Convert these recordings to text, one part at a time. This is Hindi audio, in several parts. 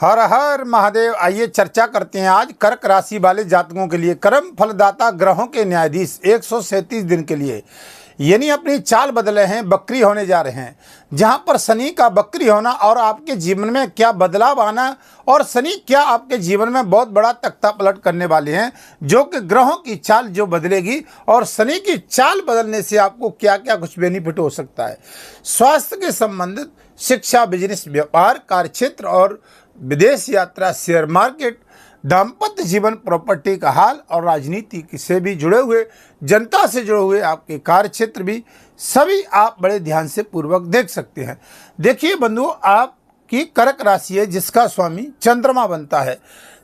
हर हर महादेव। आइए चर्चा करते हैं आज कर्क राशि वाले जातकों के लिए कर्म फलदाता ग्रहों के न्यायाधीश 137 दिन के लिए यानी अपनी चाल बदले हैं, बकरी होने जा रहे हैं। जहां पर शनि का बकरी होना और आपके जीवन में क्या बदलाव आना और शनि क्या आपके जीवन में बहुत बड़ा तख्ता पलट करने वाले हैं, जो कि ग्रहों की चाल जो बदलेगी और शनि की चाल बदलने से आपको क्या क्या कुछ बेनिफिट हो सकता है। स्वास्थ्य के संबंधित, शिक्षा, बिजनेस, व्यापार, कार्यक्षेत्र और विदेश यात्रा, शेयर मार्केट, दाम्पत्य जीवन, प्रॉपर्टी का हाल और राजनीति से भी जुड़े हुए, जनता से जुड़े हुए आपके कार्य क्षेत्र भी सभी आप बड़े ध्यान से पूर्वक देख सकते हैं। देखिए बंधुओं, आपकी कर्क राशि है जिसका स्वामी चंद्रमा बनता है।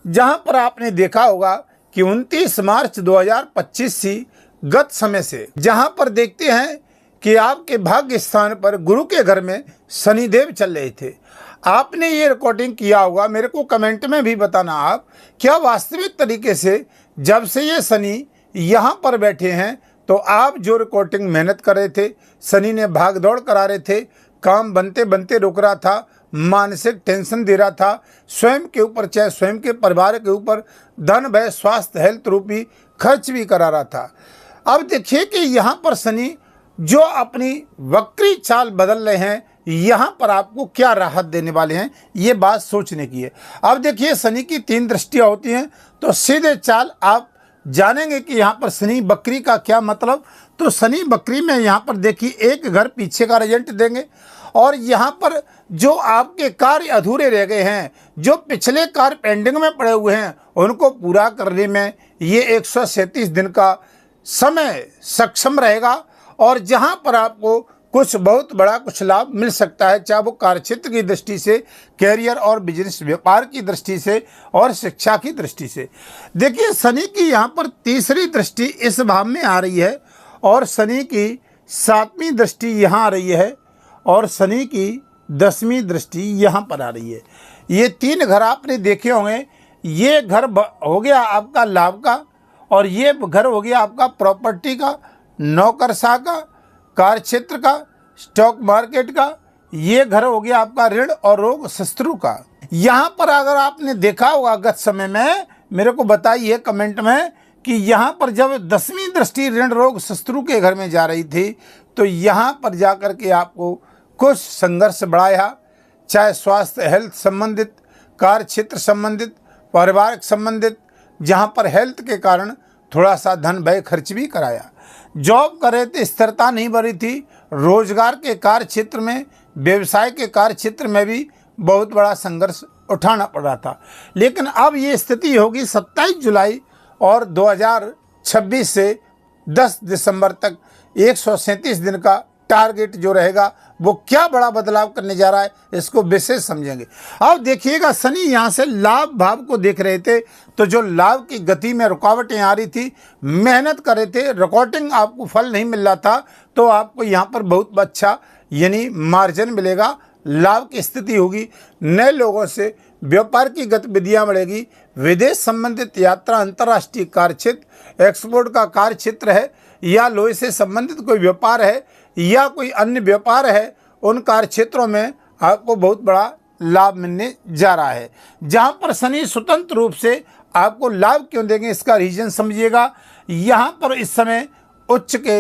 जहां पर आपने देखा होगा कि 29 मार्च 2025 से गत समय से जहां पर देखते हैं कि आपके भाग्य स्थान पर गुरु के घर में शनिदेव चल रहे थे। आपने ये रिकॉर्डिंग किया होगा, मेरे को कमेंट में भी बताना आप क्या वास्तविक तरीके से जब से ये शनि यहाँ पर बैठे हैं तो आप जो रिकॉर्डिंग मेहनत कर रहे थे, शनि ने भाग दौड़ करा रहे थे, काम बनते बनते रुक रहा था, मानसिक टेंशन दे रहा था, स्वयं के ऊपर चाहे स्वयं के परिवार के ऊपर धन भय स्वास्थ्य हेल्थ रूपी खर्च भी करा रहा था। अब देखिए कि यहाँ पर शनि जो अपनी वक्री चाल बदल रहे हैं, यहाँ पर आपको क्या राहत देने वाले हैं, ये बात सोचने की है। अब देखिए शनि की 3 दृष्टियाँ होती हैं तो सीधे चाल आप जानेंगे कि यहाँ पर शनि बकरी का क्या मतलब। तो शनि बकरी में यहाँ पर देखिए एक घर पीछे का रिजल्ट देंगे और यहाँ पर जो आपके कार्य अधूरे रह गए हैं, जो पिछले कार्य पेंडिंग में पड़े हुए हैं, उनको पूरा करने में ये 137 दिन का समय सक्षम रहेगा और जहाँ पर आपको कुछ बहुत बड़ा कुछ लाभ मिल सकता है, चाहे वो कार्यक्षेत्र की दृष्टि से, कैरियर और बिजनेस व्यापार की दृष्टि से और शिक्षा की दृष्टि से। देखिए शनि की यहाँ पर तीसरी दृष्टि इस भाव में आ रही है और शनि की 7वीं दृष्टि यहाँ आ रही है और शनि की 10वीं दृष्टि यहाँ पर आ रही है। ये 3 घर आपने देखे होंगे। ये घर हो गया आपका लाभ का और ये घर हो गया आपका प्रॉपर्टी का, नौकरशाह का, कार्य क्षेत्र का, स्टॉक मार्केट का। ये घर हो गया आपका ऋण और रोग शत्रु का। यहाँ पर अगर आपने देखा होगा गत समय में, मेरे को बताइए कमेंट में कि यहाँ पर जब 10वीं दृष्टि ऋण रोग शत्रु के घर में जा रही थी तो यहाँ पर जाकर के आपको कुछ संघर्ष बढ़ाया, चाहे स्वास्थ्य हेल्थ संबंधित, कार्य क्षेत्र संबंधित, पारिवारिक संबंधित, जहाँ पर हेल्थ के कारण थोड़ा सा धन व्यय खर्च भी कराया। जॉब कर रहे थे, स्थिरता नहीं बनी थी, रोजगार के कार्य क्षेत्र में, व्यवसाय के कार्य क्षेत्र में भी बहुत बड़ा संघर्ष उठाना पड़ रहा था। लेकिन अब ये स्थिति होगी 27 जुलाई और 2026 से 10 दिसंबर तक 137 दिन का टारगेट जो रहेगा वो क्या बड़ा बदलाव करने जा रहा है, इसको विशेष समझेंगे। अब देखिएगा शनि यहाँ से लाभ भाव को देख रहे थे तो जो लाभ की गति में रुकावटें आ रही थी, मेहनत कर रहे थे, रिकॉर्डिंग आपको फल नहीं मिल रहा था, तो आपको यहाँ पर बहुत अच्छा यानी मार्जिन मिलेगा, लाभ की स्थिति होगी, नए लोगों से व्यापार की गतिविधियाँ बढ़ेगी, विदेश संबंधित यात्रा, अंतर्राष्ट्रीय कार्य क्षेत्र, एक्सपोर्ट का कार्य क्षेत्र है या लोहे से संबंधित कोई व्यापार है या कोई अन्य व्यापार है, उन कार्य क्षेत्रों में आपको बहुत बड़ा लाभ मिलने जा रहा है। जहां पर शनि स्वतंत्र रूप से आपको लाभ क्यों देंगे, इसका रीजन समझिएगा। यहां पर इस समय उच्च के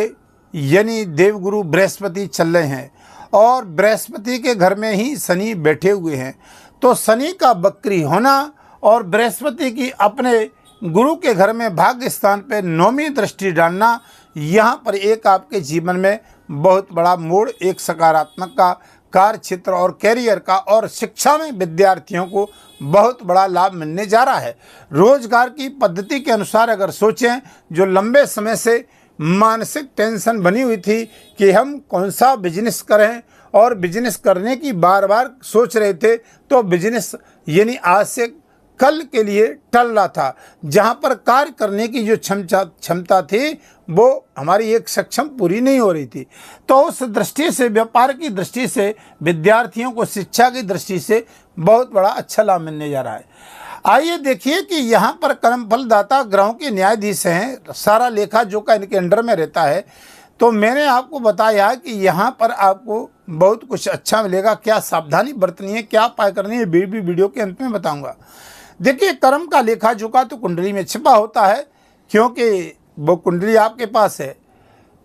यानी देवगुरु बृहस्पति चल रहे हैं और बृहस्पति के घर में ही शनि बैठे हुए हैं। तो शनि का बकरी होना और बृहस्पति की अपने गुरु के घर में भाग्य स्थान पर 9वीं दृष्टि डालना, यहाँ पर एक आपके जीवन में बहुत बड़ा मोड़, एक सकारात्मक का, कार्य क्षेत्र और कैरियर का और शिक्षा में विद्यार्थियों को बहुत बड़ा लाभ मिलने जा रहा है। रोजगार की पद्धति के अनुसार अगर सोचें, जो लंबे समय से मानसिक टेंशन बनी हुई थी कि हम कौन सा बिजनेस करें और बिजनेस करने की बार बार सोच रहे थे, तो बिजनेस यानी आज से कल के लिए टल रहा था। जहां पर कार्य करने की जो क्षमता थी वो हमारी एक सक्षम पूरी नहीं हो रही थी। तो उस दृष्टि से, व्यापार की दृष्टि से, विद्यार्थियों को शिक्षा की दृष्टि से बहुत बड़ा अच्छा लाभ मिलने जा रहा है। आइए देखिए कि यहाँ पर कर्मफलदाता ग्रहों के न्यायाधीश हैं, सारा लेखा जोखा इनके अंडर में रहता है। तो मैंने आपको बताया कि यहाँ पर आपको बहुत कुछ अच्छा मिलेगा। क्या सावधानी बरतनी है, क्या उपाय करनी है, वीडियो के अंत में बताऊंगा। देखिए, कर्म का लेखा जोखा तो कुंडली में छिपा होता है, क्योंकि वो कुंडली आपके पास है।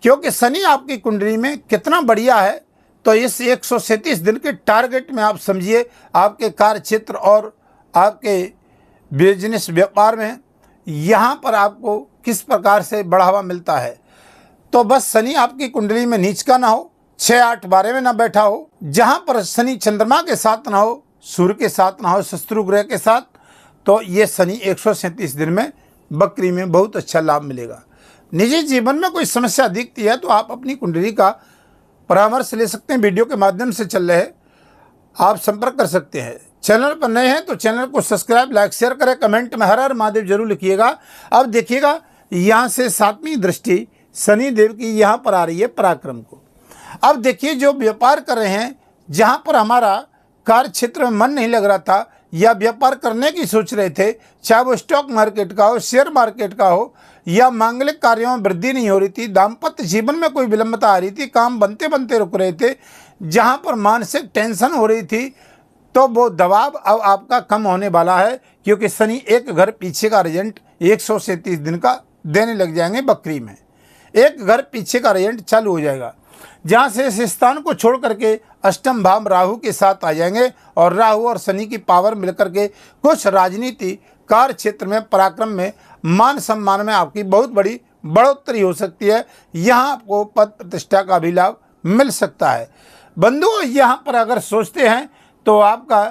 क्योंकि शनि आपकी कुंडली में कितना बढ़िया है, तो इस 137 दिन के टारगेट में आप समझिए, आपके कार्य क्षेत्र और आपके बिजनेस व्यापार में यहाँ पर आपको किस प्रकार से बढ़ावा मिलता है। तो बस शनि आपकी कुंडली में नीच का ना हो, 6, 8, 12 में ना बैठा हो, जहाँ पर शनि चंद्रमा के साथ ना हो, सूर्य के साथ ना हो, शत्रु ग्रह के साथ, तो ये शनि 137 दिन में बकरी में बहुत अच्छा लाभ मिलेगा। निजी जीवन में कोई समस्या दिखती है तो आप अपनी कुंडली का परामर्श ले सकते हैं। वीडियो के माध्यम से चल रहे आप संपर्क कर सकते हैं। चैनल पर नए हैं तो चैनल को सब्सक्राइब, लाइक, शेयर करें। कमेंट में हर हर महादेव जरूर लिखिएगा। अब देखिएगा, यहाँ से 7वीं दृष्टि शनि देव की यहाँ पर आ रही है पराक्रम को। अब देखिए, जो व्यापार कर रहे हैं, जहाँ पर हमारा कार्य क्षेत्र में मन नहीं लग रहा था या व्यापार करने की सोच रहे थे, चाहे वो स्टॉक मार्केट का हो, शेयर मार्केट का हो, या मांगलिक कार्यों में वृद्धि नहीं हो रही थी, दाम्पत्य जीवन में कोई विलंबता आ रही थी, काम बनते बनते रुक रहे थे, जहाँ पर मानसिक टेंशन हो रही थी, तो वो दबाव अब आपका कम होने वाला है। क्योंकि शनि एक घर पीछे का रिजल्ट 137 दिन का देने लग जाएंगे बकरी में। एक घर पीछे का रिजल्ट चालू हो जाएगा, जहाँ से इस स्थान को छोड़ करके अष्टम भाव राहु के साथ आ जाएंगे, और राहु और शनि की पावर मिलकर के कुछ राजनीति, कार्य क्षेत्र में, पराक्रम में, मान सम्मान में आपकी बहुत बड़ी बढ़ोतरी हो सकती है। यहाँ आपको पद प्रतिष्ठा का भी लाभ मिल सकता है। बंधुओं, यहाँ पर अगर सोचते हैं तो आपका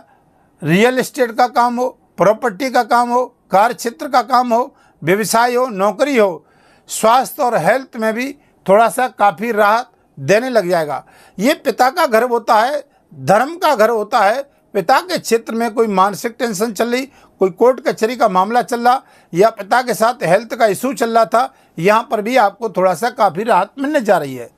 रियल एस्टेट का काम हो, प्रॉपर्टी का काम हो, कार्य क्षेत्र का काम हो, व्यवसाय हो, नौकरी हो, स्वास्थ्य और हेल्थ में भी थोड़ा सा काफ़ी राहत देने लग जाएगा। ये पिता का घर होता है, धर्म का घर होता है। पिता के क्षेत्र में कोई मानसिक टेंशन चल रही, कोई कोर्ट कचहरी का मामला चल रहा, या पिता के साथ हेल्थ का इशू चल रहा था, यहाँ पर भी आपको थोड़ा सा काफ़ी राहत मिलने जा रही है।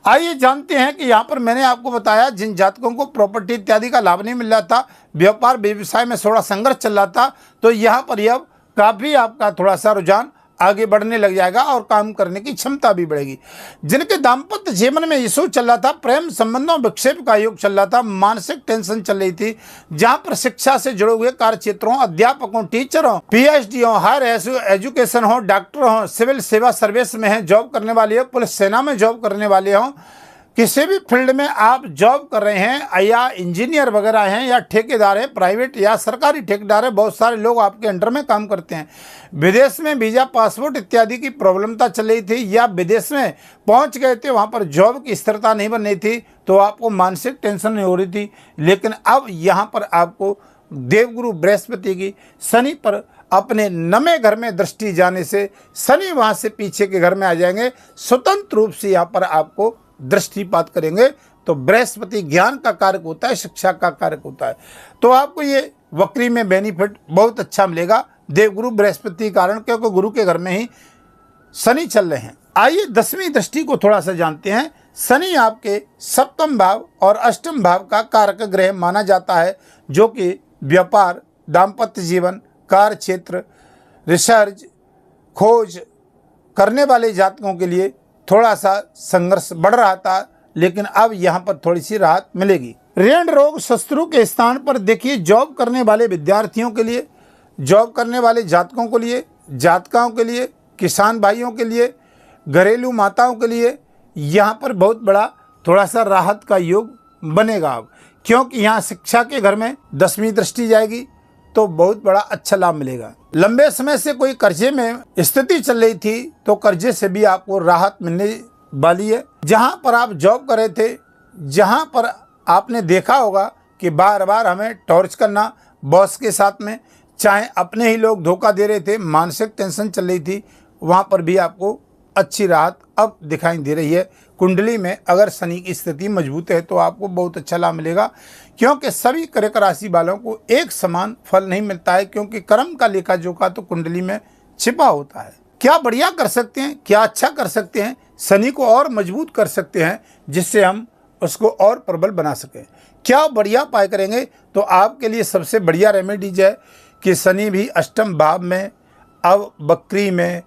आइए जानते हैं कि यहाँ पर मैंने आपको बताया, जिन जातकों को प्रॉपर्टी इत्यादि का लाभ नहीं मिल रहा था, व्यापार व्यवसाय में थोड़ा संघर्ष चल रहा था, तो यहाँ पर यह काफ़ी आपका थोड़ा सा रुझान आगे बढ़ने लग जाएगा और काम करने की क्षमता भी बढ़ेगी। जिनके दाम्पत्य जीवन में इशू चल रहा था, प्रेम संबंधों विक्षेप का योग चल रहा था, मानसिक टेंशन चल रही थी, जहां पर शिक्षा से जुड़े हुए कार्य क्षेत्रों, अध्यापकों, टीचरों, पीएचडी हो, हायर एजुकेशन हो, डॉक्टर हो, सिविल सेवा सर्विस में है जॉब करने वाले हो, पुलिस सेना में जॉब करने वाले हो, किसी भी फील्ड में आप जॉब कर रहे हैं, या इंजीनियर वगैरह हैं, या ठेकेदार है, प्राइवेट या सरकारी ठेकेदार है, बहुत सारे लोग आपके अंडर में काम करते हैं। विदेश में वीज़ा, पासपोर्ट इत्यादि की प्रॉब्लमता चल रही थी, या विदेश में पहुंच गए थे, वहां पर जॉब की स्थिरता नहीं बन रही थी, तो आपको मानसिक टेंशन नहीं हो रही थी। लेकिन अब यहाँ पर आपको देवगुरु बृहस्पति की शनि पर अपने नवे घर में दृष्टि जाने से शनि वहाँ से पीछे के घर में आ जाएंगे, स्वतंत्र रूप से यहाँ पर आपको दृष्टिपात करेंगे। तो बृहस्पति ज्ञान का कारक होता है, शिक्षा का कारक होता है, तो आपको ये वक्री में बेनिफिट बहुत अच्छा मिलेगा देवगुरु बृहस्पति के कारण, क्योंकि गुरु के घर में ही शनि चल रहे हैं। आइए 10वीं दृष्टि को थोड़ा सा जानते हैं। शनि आपके सप्तम भाव और अष्टम भाव का कारक ग्रह माना जाता है, जो कि व्यापार, दाम्पत्य जीवन, कार्य क्षेत्र, रिसर्च, खोज करने वाले जातकों के लिए थोड़ा सा संघर्ष बढ़ रहा था, लेकिन अब यहाँ पर थोड़ी सी राहत मिलेगी। ऋण रोग शत्रु के स्थान पर देखिए, जॉब करने वाले विद्यार्थियों के लिए, जॉब करने वाले जातकों के लिए, जातकाओं के लिए, किसान भाइयों के लिए, घरेलू माताओं के लिए यहाँ पर बहुत बड़ा थोड़ा सा राहत का योग बनेगा अब, क्योंकि यहाँ शिक्षा के घर में 10वीं दृष्टि जाएगी, तो बहुत बड़ा अच्छा लाभ मिलेगा। लंबे समय से कोई कर्जे में स्थिति चल रही थी, तो कर्जे से भी आपको राहत मिलने वाली है। जहां पर आप जॉब कर रहे थे, जहां पर आपने देखा होगा कि बार बार हमें टॉर्च करना बॉस के साथ में, चाहे अपने ही लोग धोखा दे रहे थे, मानसिक टेंशन चल रही थी, वहां पर भी आपको अच्छी राहत अब दिखाई दे रही है। कुंडली में अगर शनि की स्थिति मजबूत है तो आपको बहुत अच्छा लाभ मिलेगा, क्योंकि सभी कर्क राशि वालों को एक समान फल नहीं मिलता है, क्योंकि कर्म का लेखा जोखा तो कुंडली में छिपा होता है। क्या बढ़िया कर सकते हैं, क्या अच्छा कर सकते हैं, शनि को और मजबूत कर सकते हैं, जिससे हम उसको और प्रबल बना सकें। क्या बढ़िया उपाय करेंगे, तो आपके लिए सबसे बढ़िया रेमेडीज है कि शनि भी अष्टम भाव में अब बकरी में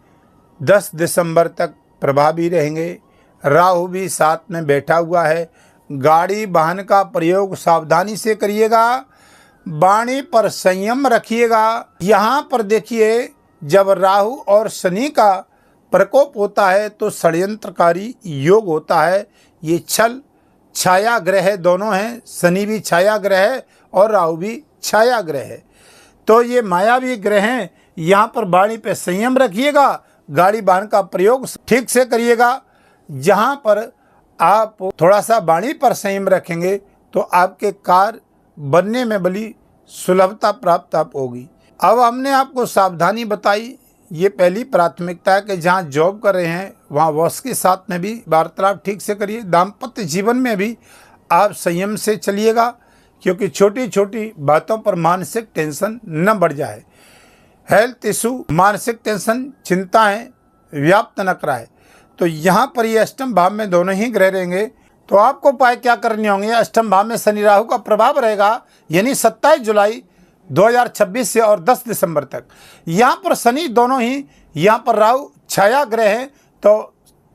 10 दिसंबर तक प्रभावी रहेंगे। राहु भी साथ में बैठा हुआ है, गाड़ी वाहन का प्रयोग सावधानी से करिएगा, वाणी पर संयम रखिएगा। यहाँ पर देखिए, जब राहु और शनि का प्रकोप होता है तो षड्यंत्रकारी योग होता है। ये छल छाया ग्रह दोनों हैं, शनि भी छाया ग्रह है और राहु भी छाया ग्रह है, तो ये मायावी ग्रह हैं। यहाँ पर वाणी पे संयम रखिएगा, गाड़ी वाहन का प्रयोग ठीक से करिएगा। जहाँ पर आप थोड़ा सा वाणी पर संयम रखेंगे तो आपके कार्य बनने में बड़ी सुलभता प्राप्त आप होगी। अब हमने आपको सावधानी बताई, ये पहली प्राथमिकता है कि जहाँ जॉब कर रहे हैं वहाँ बॉस के साथ में भी वार्तालाप ठीक से करिए। दाम्पत्य जीवन में भी आप संयम से चलिएगा, क्योंकि छोटी छोटी बातों पर मानसिक टेंशन न बढ़ जाए। हेल्थ इशू, मानसिक टेंशन, चिंताएं व्याप्त न कराए। तो यहाँ पर ये अष्टम भाव में दोनों ही ग्रह रहेंगे, तो आपको उपाय क्या करने होंगे। अष्टम भाव में शनि राहु का प्रभाव रहेगा, यानी 27 जुलाई 2026 से और 10 दिसंबर तक। यहाँ पर शनि दोनों ही, यहाँ पर राहु छाया ग्रह है, तो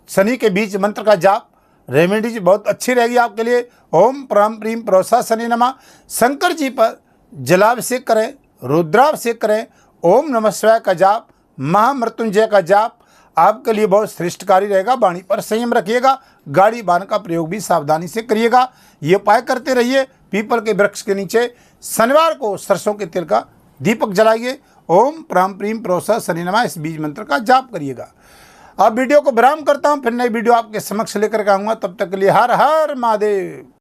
शनि के बीच मंत्र का जाप, रेमेडीज बहुत अच्छी रहेगी आपके लिए। ओम प्राम प्रीम प्रोसा शनि नमः। शंकर जी पर जलाभिषेक करें, रुद्राभिषेक करें, ओम नमः शिवाय का जाप, महामृत्युंजय का जाप आपके लिए बहुत श्रेष्ठकारी रहेगा। वाणी पर संयम रखिएगा, गाड़ी वाहन का प्रयोग भी सावधानी से करिएगा। ये उपाय करते रहिए। पीपल के वृक्ष के नीचे शनिवार को सरसों के तेल का दीपक जलाइए। ओम प्राम प्रीम प्रोसा शनि नमः, इस बीज मंत्र का जाप करिएगा। अब वीडियो को विराम करता हूँ, फिर नई वीडियो आपके समक्ष लेकर के आऊँगा। तब तक के लिए हर हर महादेव।